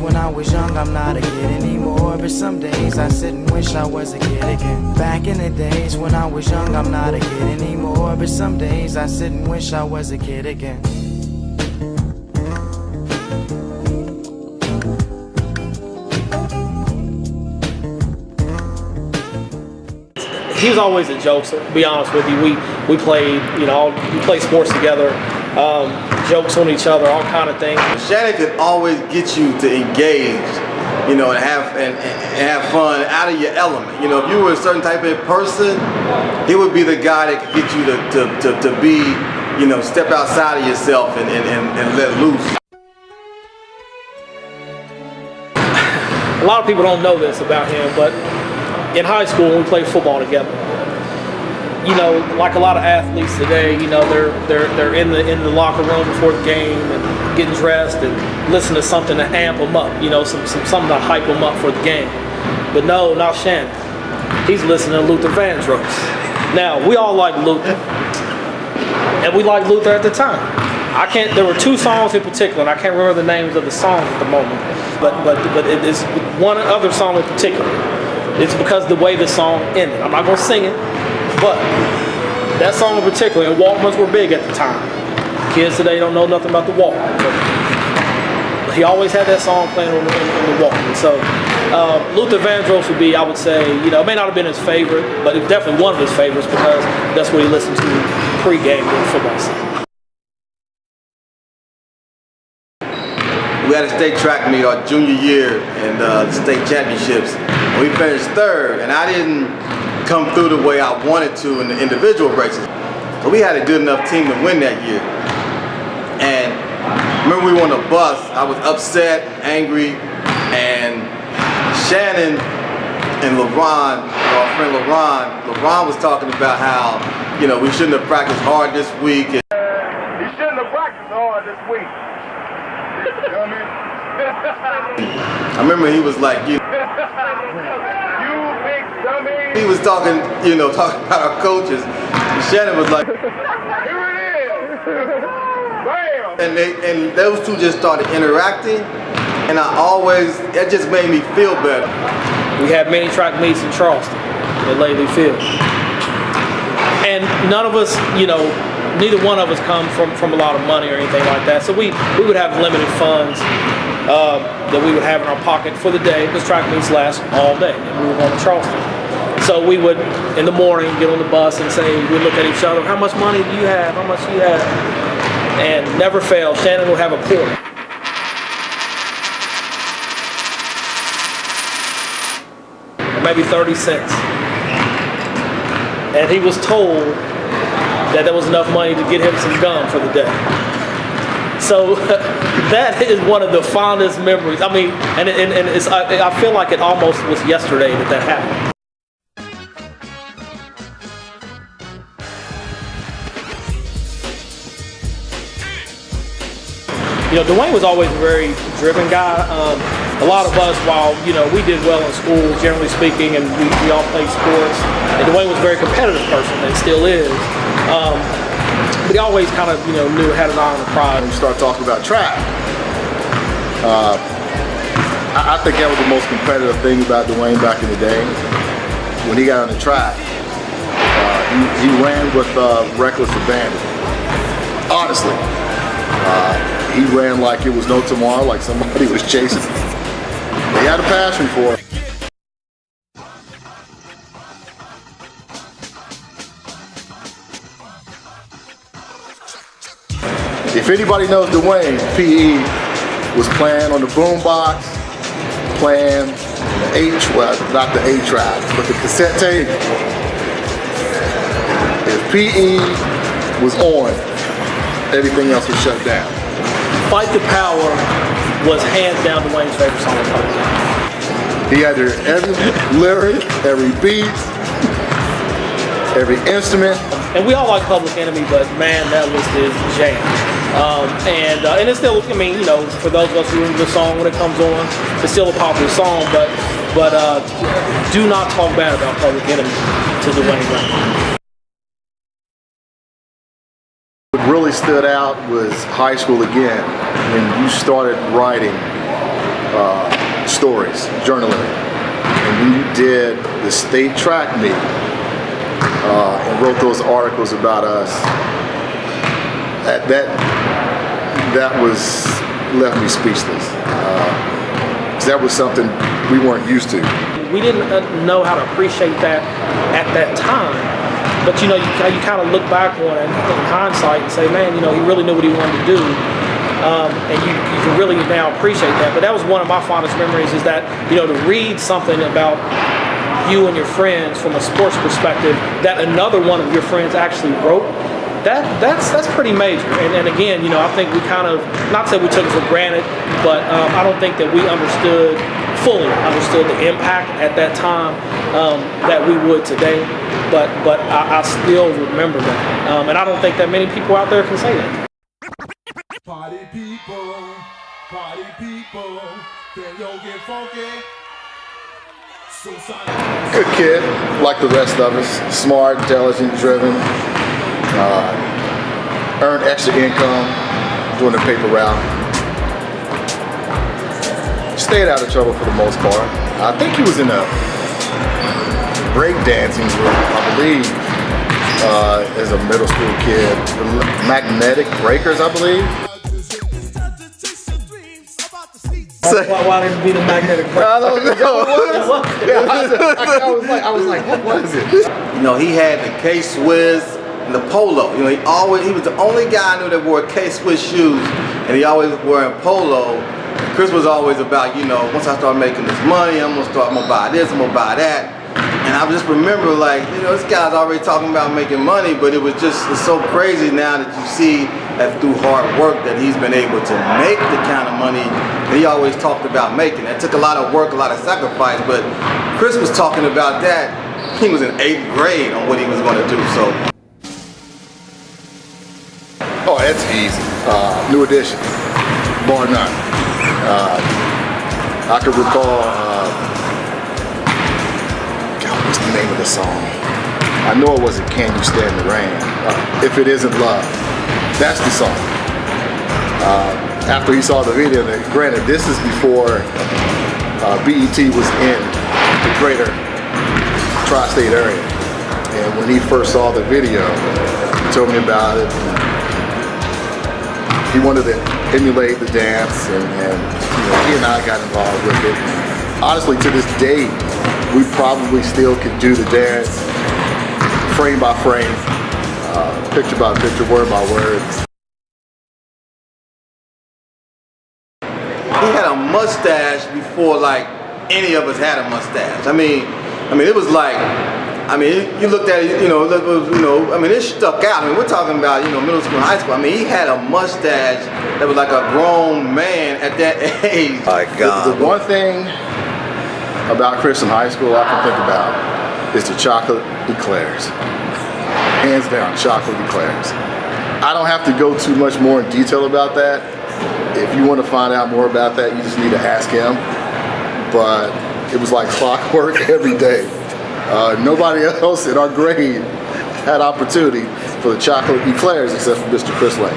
when I was young, I'm not a kid anymore. But some days I sit and wish I was a kid again. Back in the days when I was young, I'm not a kid anymore. But some days I sit and wish I was a kid again. He was always a jokester, to be honest with you. We played, we played sports together, jokes on each other, all kind of things. Shannon could always get you to engage, and have fun out of your element. If you were a certain type of person, he would be the guy that could get you to be, step outside of yourself and let loose. A lot of people don't know this about him, but in high school, when we played football together, like a lot of athletes today, they're in the locker room before the game and getting dressed and listening to something to amp them up, something to hype them up for the game. But no, not Shannon. He's listening to Luther Vandross. Now, we all like Luther, and we liked Luther at the time. There were two songs in particular, and I can't remember the names of the songs at the moment, but it is one other song in particular. It's because the way the song ended. I'm not going to sing it, but that song in particular, and Walkmans were big at the time. Kids today don't know nothing about the Walkman. But he always had that song playing on the Walkman. So Luther Vandross would be, I would say, it may not have been his favorite, but it's definitely one of his favorites because that's what he listened to pre-game during the football season. We had a state track meet our junior year in the state championships. We finished third, and I didn't come through the way I wanted to in the individual races. But we had a good enough team to win that year. And remember we were on the bus, I was upset, angry, and Shannon and LeBron, our friend LeBron was talking about how, we shouldn't have practiced hard this week. He shouldn't have practiced hard this week. You know what I mean? I remember he was like, You big dummy. he was talking, talking about our coaches. And Shannon was like, Here it is. Bam. and those two just started interacting, and that just made me feel better. We had many track meets in Charleston at Layne Field. And none of us, neither one of us come from a lot of money or anything like that. So we would have limited funds that we would have in our pocket for the day, because track meets last all day, and we were going to Charleston. So we would, in the morning, get on the bus and say, we'd look at each other, how much money do you have? How much do you have? And never fail, Shannon would have a quarter. Or maybe 30 cents. And he was told that there was enough money to get him some gum for the day. So that is one of the fondest memories. I mean, and I feel like it almost was yesterday that happened. Duane was always a very driven guy. A lot of us, while we did well in school, generally speaking, and we all played sports, and Duane was a very competitive person, and still is. But he always kind of, knew, had an eye on the prize. When you start talking about track, I think that was the most competitive thing about Duane back in the day. When he got on the track, he ran with reckless abandon. Honestly, he ran like it was no tomorrow, like somebody was chasing him. He had a passion for it. If anybody knows Duane, PE was playing on the boombox, playing the not the 8-track, but the cassette tape. If PE was on, everything else was shut down. Fight the Power was hands down Duane's favorite song of Public Enemy. He had every lyric, every beat, every instrument. And we all like Public Enemy, but man, that was his jam. And it's still, for those of us who remember the song when it comes on, it's still a popular song, but do not talk bad about Public Enemy to Duane Rankin. What really stood out was high school again, when you started writing stories, journaling. And when you did the state track meet and wrote those articles about us, that was left me speechless. 'Cause that was something we weren't used to. We didn't know how to appreciate that at that time. But you kind of look back on it in hindsight and say, man, he really knew what he wanted to do. And you can really now appreciate that. But that was one of my fondest memories, is that, to read something about you and your friends from a sports perspective that another one of your friends actually wrote, that's pretty major. And again, I think we kind of, not that we took it for granted, but I don't think that we fully understood the impact at that time that we would today. But I still remember that. And I don't think that many people out there can say that. Party people, can you get funky? Good kid, like the rest of us. Smart, intelligent, driven. Earned extra income doing the paper route. Stayed out of trouble for the most part. I think he was in a breakdancing group, I believe, as a middle school kid. Magnetic Breakers, I believe. Why didn't it be the magnetic break? I don't know. I was like, what was it? He had the K-Swiss and the polo. He was the only guy I knew that wore K-Swiss shoes, and he always wearing polo. Chris was always about, once I start making this money, I'm gonna buy this, I'm gonna buy that. And I just remember, this guy's already talking about making money, but it's so crazy now that you see that through hard work that he's been able to make the kind of money that he always talked about making. That took a lot of work, a lot of sacrifice, but Chris was talking about that. He was in 8th grade on what he was gonna do, so. Oh, that's easy. New Edition, bar none. I could recall, what's the name of the song? I know it wasn't Can You Stand the Rain. If It Isn't Love. That's the song. After he saw the video, granted, this is before BET was in the greater tri-state area. And when he first saw the video, he told me about it. He wanted to emulate the dance, and he and I got involved with it. Honestly, to this day, we probably still could do the dance frame by frame, picture by picture, word by word. He had a mustache before any of us had a mustache. I mean, it was you looked at it, it stuck out. We're talking about, middle school and high school. He had a mustache that was like a grown man at that age. My God. The one thing about Chris in high school I can think about is the chocolate eclairs. Hands down, chocolate eclairs. I don't have to go too much more in detail about that. If you want to find out more about that, you just need to ask him. But it was like clockwork every day. Nobody else in our grade had opportunity for the chocolate eclairs except for Mr. Chris Layne.